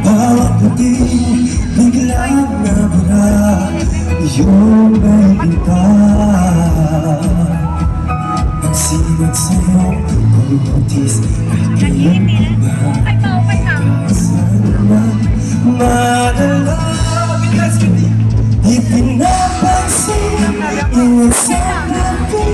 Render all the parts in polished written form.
Bawat puting biglang nabura iyong nakikita. Nagsinag sa'yo, pagbutis ay kayang saan naman madala. Di pinapansin iyong isang gabi,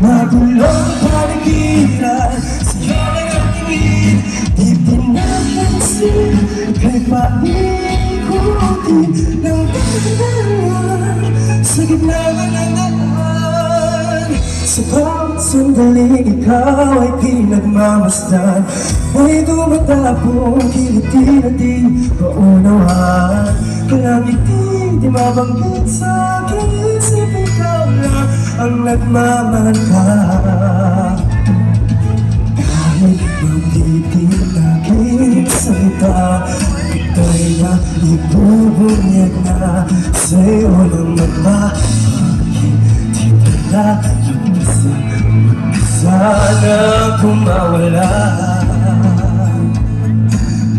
magulong paligiran sa'yo nagtingin. Di pinapansin kay paikutin ng dahan sa gitna ng daan. Sa bawat sandaling ikaw ay pinagmamasdan, may dumatapong kiliti na di maunawaan. Kalangiti di mabanggit sa aking isip, ikaw lang ang nagmamahal ka. Kahit magditing aking salita, ika'y naibubunyag na sa'yo lang magmahangin. Di pala yung sana kumawala,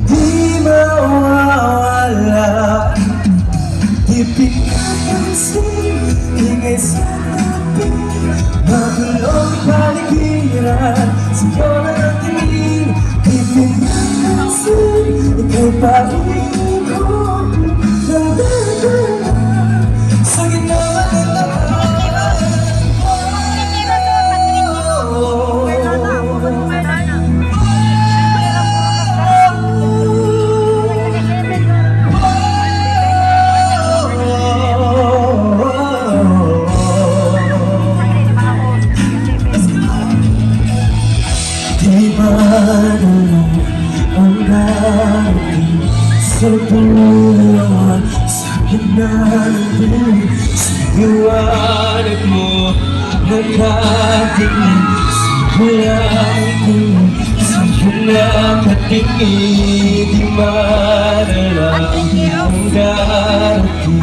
di mawawala. Di pinapansin, ingay sa tabi, magulong paligiran sa'yo na natingin. Di pinapansin, ika'y paikot ng dahan sa gitna ng daan. Ang darating sa buwan, sa gitna ng dilim, sa liwanag mo nakatingin, sa walang tingin, sa iyong nakatingin. Di madala ang darating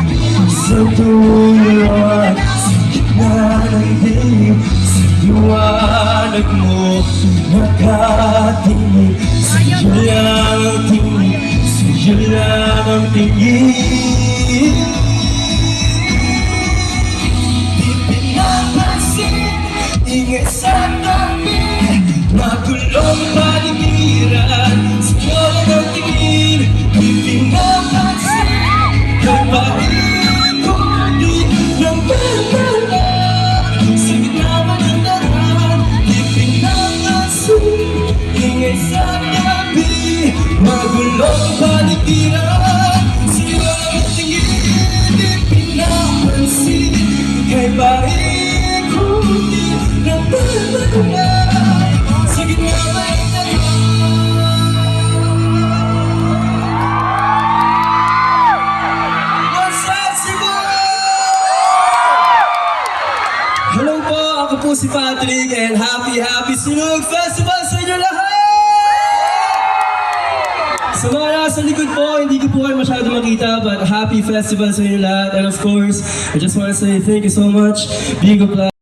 sa buwan, sa gitna ng dilim, sa liwanag mo nakatingin, sa'yo lang ang tingin, sa'yo lang ang tingin. Di pinapansin, ingay sa tabi, magulong paligiran sa'yo lang ang tingin. Di pinapansin, kay paikutin ng bala sa gitna ng daan. Di pinapansin, ingay sa tabi, magulong paligiran sa'yo ang tingin. Di pinapansin, kay paikutin ng bala sa gitna ng daan. What's up, Cebu? Hello po, ako po si Patrick, and happy Sinulog Festival sa inyo lahat! Sa mga nasa likod po, hindi ko po kayo masyado makita, but happy festival sa inyo lahat. And of course, I just want to say thank you so much, Bigo Plus.